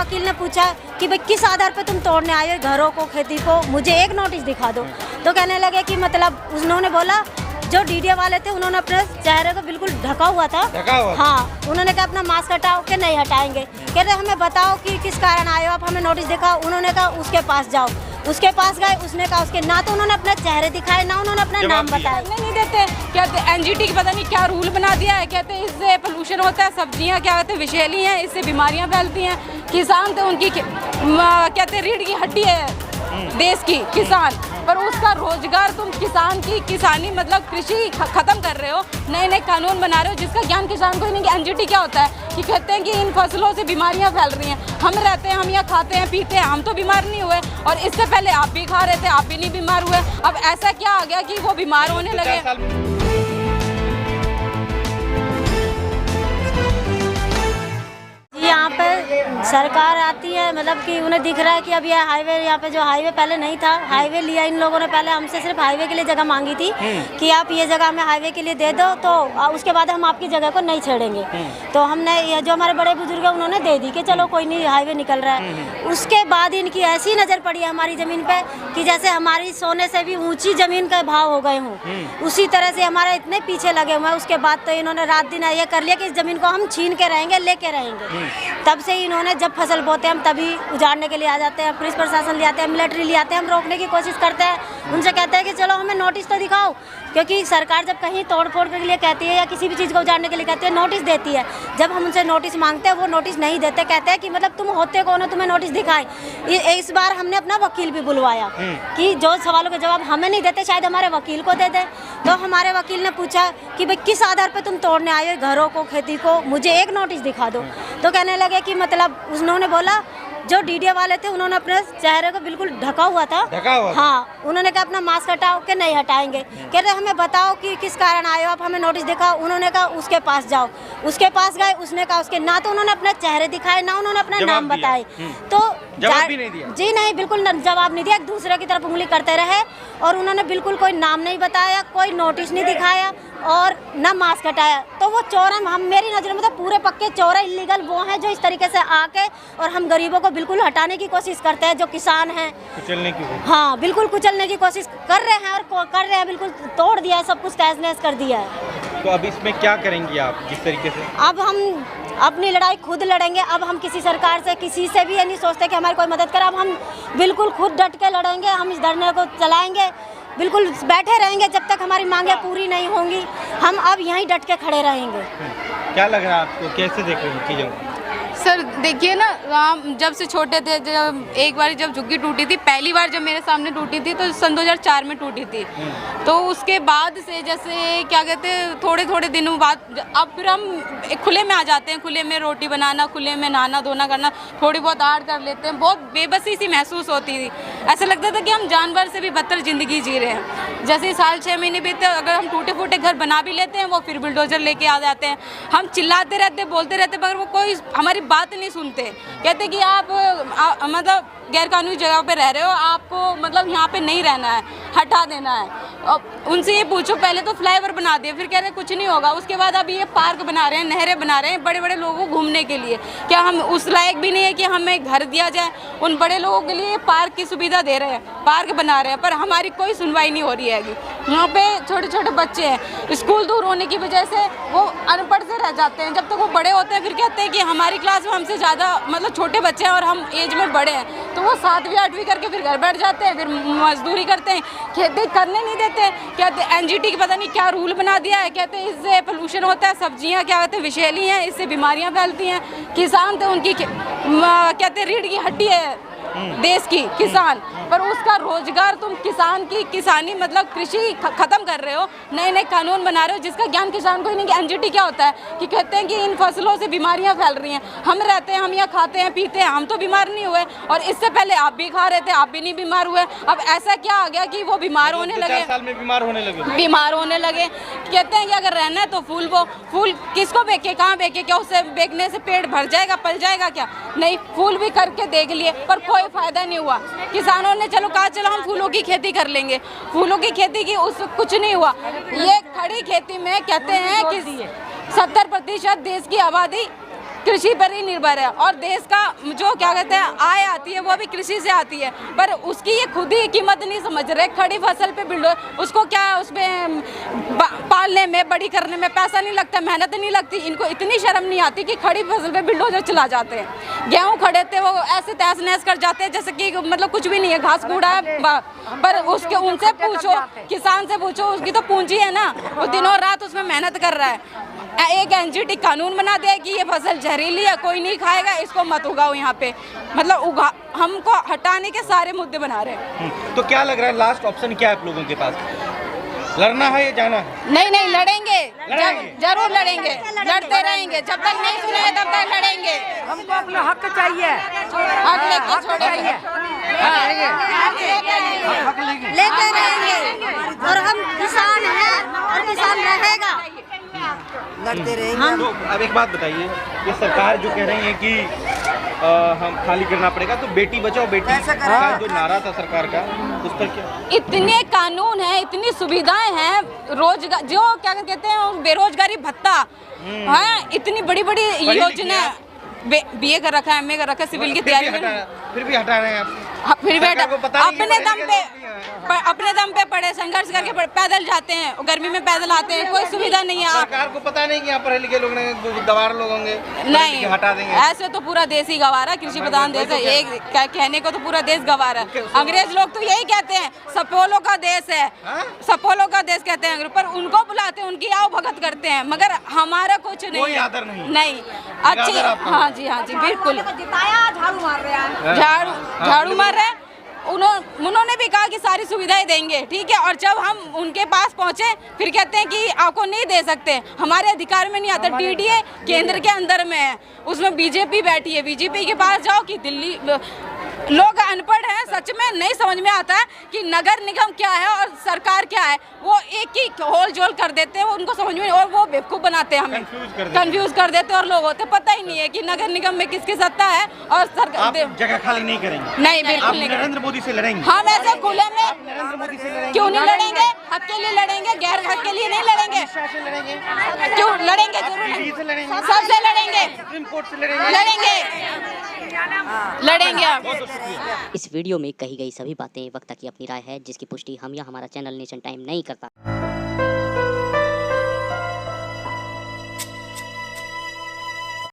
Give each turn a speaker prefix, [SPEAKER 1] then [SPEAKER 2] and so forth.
[SPEAKER 1] वकील ने पूछा कि भाई किस आधार पे तुम तोड़ने आए हो घरों को, खेती को, मुझे एक नोटिस दिखा दो। तो कहने लगे कि मतलब उन्होंने बोला जो डीडीए वाले थे उन्होंने अपने चेहरे को बिल्कुल ढका हुआ था। हाँ, उन्होंने कहा अपना मास्क हटाओ कि नहीं हटाएंगे। कह रहे हमें बताओ कि किस कारण आए हो आप, हमें नोटिस दिखाओ। उन्होंने कहा उसके पास जाओ। उसके पास गए, उसने कहा उसके ना तो उन्होंने अपने चेहरे दिखाए ना उन्होंने अपना नाम बताया।
[SPEAKER 2] नहीं देते, कहते एनजीटी की पता नहीं क्या रूल बना दिया है, कहते इससे पोल्यूशन होता है, सब्जियां क्या कहते हैं विषैली हैं, इससे बीमारियां फैलती हैं। किसान थे उनकी कहते रीढ़ की हड्डी है देश की किसान, पर उसका रोजगार तुम किसान की किसानी मतलब कृषि खत्म कर रहे हो। नए नए कानून बना रहे हो जिसका ज्ञान किसान को ही नहीं। एनजीटी क्या होता है कि कहते हैं कि इन फसलों से बीमारियां फैल रही हैं। हम रहते हैं, हम यहाँ खाते हैं पीते हैं, हम तो बीमार नहीं हुए, और इससे पहले आप भी खा रहे थे, आप भी नहीं बीमार हुए। अब ऐसा क्या आ गया कि वो बीमार होने लगे?
[SPEAKER 1] यहाँ पे सरकार आती है, मतलब कि उन्हें दिख रहा है कि अब यह हाईवे, यहाँ पे जो हाईवे पहले नहीं था, हाईवे लिया इन लोगों ने। पहले हमसे सिर्फ हाईवे के लिए जगह मांगी थी कि आप ये जगह हमें हाईवे के लिए दे दो, तो उसके बाद हम आपकी जगह को नहीं छेड़ेंगे। तो हमने जो हमारे बड़े बुजुर्ग हैं उन्होंने दे दी कि चलो कोई नहीं, हाईवे निकल रहा है। उसके बाद इनकी ऐसी नज़र पड़ी है हमारी ज़मीन पे कि जैसे हमारी सोने से भी ऊँची ज़मीन का भाव हो गए हों, उसी तरह से हमारे इतने पीछे लगे हुए हैं। उसके बाद तो इन्होंने रात दिन ये कर लिया कि इस ज़मीन को हम छीन के रहेंगे, लेके रहेंगे। तब से ही इन्होंने जब फसल बोते हैं हम तभी उजाड़ने के लिए आ जाते हैं। पुलिस प्रशासन ले आते हैं, मिलिट्री ले आते हैं, हम रोकने की कोशिश करते हैं। उनसे कहते हैं कि चलो हमें नोटिस तो दिखाओ, क्योंकि सरकार जब कहीं तोड़ फोड़ के लिए कहती है या किसी भी चीज़ को उजाड़ने के लिए कहती है नोटिस देती है। जब हम उनसे नोटिस मांगते हैं वो नोटिस नहीं देते, कहते हैं कि मतलब तुम होते कौन हो तुम्हें नोटिस दिखाए। इस बार हमने अपना वकील भी बुलवाया कि जो सवालों के जवाब हमें नहीं देते शायद हमारे वकील को दे दें। तो हमारे वकील ने पूछा कि भाई किस आधार पर तुम तोड़ने आए हो घरों को, खेती को, मुझे एक नोटिस दिखा दो। तो कहने लगे कि मतलब उन्होंने बोला जो डीडीए वाले थे उन्होंने अपने चेहरे को बिल्कुल ढका हुआ था। हाँ, उन्होंने कहा अपना मास्क हटाओ कि नहीं हटाएंगे। कह रहे हमें बताओ कि किस कारण आए हो आप, हमें नोटिस दिखाओ। उन्होंने कहा उसके पास जाओ। उसके पास गए, उसने कहा उसके ना तो उन्होंने अपने चेहरे दिखाए ना उन्होंने अपना नाम बताए। तो
[SPEAKER 3] जवाब भी नहीं दिया? जी
[SPEAKER 1] नहीं, बिल्कुल जवाब नहीं दिया। एक दूसरे की तरफ उंगली करते रहे और उन्होंने बिल्कुल कोई नाम नहीं बताया, कोई नोटिस नहीं दिखाया और ना मास्क हटाया। तो वो चोर हम मेरी नज़र में तो पूरे पक्के चोर है, इलीगल वो हैं जो इस तरीके से आके और हम गरीबों को बिल्कुल हटाने की कोशिश करते हैं, जो किसान हैं
[SPEAKER 3] कुचलने की। हाँ,
[SPEAKER 1] बिल्कुल कुचलने की कोशिश कर रहे हैं और कर रहे हैं, बिल्कुल तोड़ दिया है, सब कुछ तहस नहस कर दिया है।
[SPEAKER 3] तो अब इसमें क्या करेंगी आप जिस तरीके से?
[SPEAKER 1] अब हम अपनी लड़ाई खुद लड़ेंगे। अब हम किसी सरकार से किसी से भी ये नहीं सोचते कि हमारी कोई मदद करे। अब हम बिल्कुल खुद डट के लड़ेंगे, हम इस धरने को चलाएंगे, बिल्कुल बैठे रहेंगे जब तक हमारी मांगे पूरी नहीं होंगी। हम अब यहीं डट के खड़े रहेंगे।
[SPEAKER 3] क्या लग रहा है आपको, कैसे देख रहे हैं चीज़ों को?
[SPEAKER 2] सर देखिए ना, हम जब से छोटे थे, जब एक बार जब झुग्गी टूटी थी, पहली बार जब मेरे सामने टूटी थी तो सन 2004 में टूटी थी। तो उसके बाद से जैसे क्या कहते हैं थोड़े थोड़े दिनों बाद अब फिर हम खुले में आ जाते हैं। खुले में रोटी बनाना, खुले में नहाना धोना करना, थोड़ी बहुत आड़ कर लेते हैं। बहुत बेबसी सी महसूस होती थी, ऐसा लगता था कि हम जानवर से भी बदतर ज़िंदगी जी रहे हैं। जैसे साल 6 महीने बीते, अगर हम टूटे फूटे घर बना भी लेते हैं वो फिर बुलडोजर लेके आ जाते हैं। हम चिल्लाते रहते, बोलते रहते, मगर वो कोई हमारी बात नहीं सुनते। कहते कि आप मतलब गैरकानूनी जगह पे रह रहे हो, आपको मतलब यहाँ पे नहीं रहना है, हटा देना है। और उनसे ये पूछो, पहले तो फ्लाईओवर बना दिए, फिर कह रहे कुछ नहीं होगा। उसके बाद अब ये पार्क बना रहे हैं, नहरें बना रहे हैं बड़े बड़े लोगों को घूमने के लिए। क्या हम उस लायक भी नहीं है कि हमें घर दिया जाए? उन बड़े लोगों के लिए पार्क की सुविधा दे रहे हैं, पार्क बना रहे हैं, पर हमारी कोई सुनवाई नहीं हो रही है। यहाँ पे छोटे छोटे बच्चे हैं, स्कूल दूर होने की वजह से वो अनपढ़ से रह जाते हैं। जब तक वो बड़े होते हैं फिर कहते हैं कि हमारी क्लास में हमसे ज़्यादा मतलब छोटे बच्चे हैं और हम एज में बड़े हैं, तो वो 7वीं 8वीं करके फिर घर बैठ जाते हैं, फिर मजदूरी करते हैं, खेती करने नहीं देते। कहते एनजीटी की पता नहीं क्या रूल बना दिया है, कहते हैं इससे पोल्यूशन होता है, सब्जियां क्या कहते हैं विषैली हैं, इससे बीमारियां फैलती हैं। किसान थे उनकी कहते हैं रीढ़ की हड्डी है देश की किसान, पर उसका रोजगार तुम किसान की किसानी मतलब कृषि खत्म कर रहे हो। नए नए कानून बना रहे हो जिसका ज्ञान किसान को ही नहीं। कि एनजीटी क्या होता है कि कहते हैं कि इन फसलों से बीमारियां फैल रही हैं। हम रहते हैं, हम यहाँ खाते हैं पीते हैं, हम तो बीमार नहीं हुए, और इससे पहले आप भी खा रहे थे, आप भी नहीं बीमार हुए। अब ऐसा क्या आ गया कि वो बीमार होने लगे?
[SPEAKER 3] 4 साल में बीमार होने लगे।
[SPEAKER 2] कहते हैं कि अगर रहना है तो फूल किसको बेचे, कहाँ बेचे? क्या उससे बेचने से पेट भर जाएगा, पल जाएगा क्या? नहीं, फूल भी करके देख लिए पर कोई फायदा नहीं हुआ। किसानों ने चलो कहा चलो हम फूलों की खेती कर लेंगे, फूलों की खेती की, उस कुछ नहीं हुआ। ये खड़ी खेती में कहते हैं कि 70% देश की आबादी कृषि पर ही निर्भर है और देश का जो क्या कहते हैं आय आती है वो भी कृषि से आती है, पर उसकी ये खुद ही कीमत नहीं समझ रहे। खड़ी फसल पे बिल्डो उसको क्या उसमें पालने में बड़ी करने में पैसा नहीं लगता, मेहनत नहीं लगती, इनको इतनी शर्म नहीं आती कि खड़ी फसल पे बिल्डोजर चला जाते हैं। गेहूँ खड़े थे वो ऐसे तहस नहस कर जाते हैं जैसे कि मतलब कुछ भी नहीं है, घास कूड़ा है, पर उसके उनसे पूछो, किसान से पूछो, उसकी तो पूंजी है ना, वो दिनों रात उसमें मेहनत कर रहा है। एक एनजीटी कानून बना दिया कि ये फसल जहरीली है, कोई नहीं खाएगा, इसको मत उगाओ यहाँ पे, मतलब हमको हटाने के सारे मुद्दे बना रहे हैं।
[SPEAKER 3] तो क्या लग रहा है लास्ट ऑप्शन क्या है आप लोगों के पास? लड़ना है या जाना है?
[SPEAKER 2] नहीं लड़ेंगे, जरूर लड़ेंगे, लड़ते रहेंगे, जब तक नहीं सुनेंगे तब तक लड़ेंगे।
[SPEAKER 4] हमको अपना हक चाहिए,
[SPEAKER 2] हक लेके छोड़ेंगे,
[SPEAKER 1] लेते रहेंगे और हम किसान हैं और किसान रहेगा,
[SPEAKER 4] लड़ते रहेंगे।
[SPEAKER 3] तो अब एक बात बताइए, ये सरकार जो कह रही है कि हम खाली करना पड़ेगा, तो बेटी बचाओ बेटी का जो नारा था सरकार का, उस पर क्या?
[SPEAKER 2] इतने कानून हैं, इतनी सुविधाएं हैं, रोजगार जो क्या कहते हैं बेरोजगारी भत्ता है, इतनी बड़ी बड़ी योजना, बीए कर रखा है, एमए कर रखा है, सिविल की तैयारी
[SPEAKER 3] फिर भी हटा रहे हैं आप।
[SPEAKER 2] फिर अपने दम पे पड़े संघर्ष करके पैदल जाते हैं, गर्मी में पैदल आते हैं, कोई सुविधा नहीं है।
[SPEAKER 3] सरकार को पता नहीं कि यहाँ पढ़े लिखे लोग गवार लोग होंगे,
[SPEAKER 2] नहीं
[SPEAKER 3] हटा देंगे।
[SPEAKER 2] ऐसे तो पूरा देश ही गवार है, कृषि प्रधान देश है, एक कहने को तो पूरा देश गवार है। अंग्रेज लोग तो यही कहते हैं सपोलो का देश है, सपोलो का देश कहते हैं, पर उनको बुलाते हैं, उनकी आओ भगत करते हैं, मगर हमारा कुछ नहीं,
[SPEAKER 3] कोई आदर
[SPEAKER 2] नहीं अच्छी। हाँ जी बिल्कुल, झाड़ू मार रहे हैं। उन्होंने भी कहा कि सारी सुविधाएं देंगे, ठीक है, और जब हम उनके पास पहुंचे फिर कहते हैं कि आपको नहीं दे सकते, हमारे अधिकार में नहीं आता। डीडीए केंद्र के अंदर में है, उसमें बीजेपी बैठी है, बीजेपी के पास जाओ कि दिल्ली लोग अनपढ़ हैं, सच में नहीं समझ में आता है कि नगर निगम क्या है और सरकार क्या है, वो एक ही होल जोल कर देते हैं, वो उनको समझ में, और वो बेवकूफ़ बनाते हैं, हमें कंफ्यूज कर देते हैं, और लोग होते पता ही नहीं है कि नगर निगम में किसकी सत्ता है और सरकार
[SPEAKER 3] जगह खाली नहीं करेंगे।
[SPEAKER 2] नहीं बिल्कुल नहीं,
[SPEAKER 3] नरेंद्र मोदी से लड़ेंगे।
[SPEAKER 2] हम ऐसे खुले में
[SPEAKER 3] नरेंद्र मोदी से लड़ेंगे।
[SPEAKER 2] क्यों नहीं लड़ेंगे? हक के लिए लड़ेंगे, गैर हक के लिए नहीं लड़ेंगे। क्यों लड़ेंगे? जरूर सबसे लड़ेंगे, लड़ेंगे आप।
[SPEAKER 5] इस वीडियो में कही गई सभी बातें वक्ता की अपनी राय है, जिसकी पुष्टि हम या हमारा चैनल नेशन टाइम नहीं करता।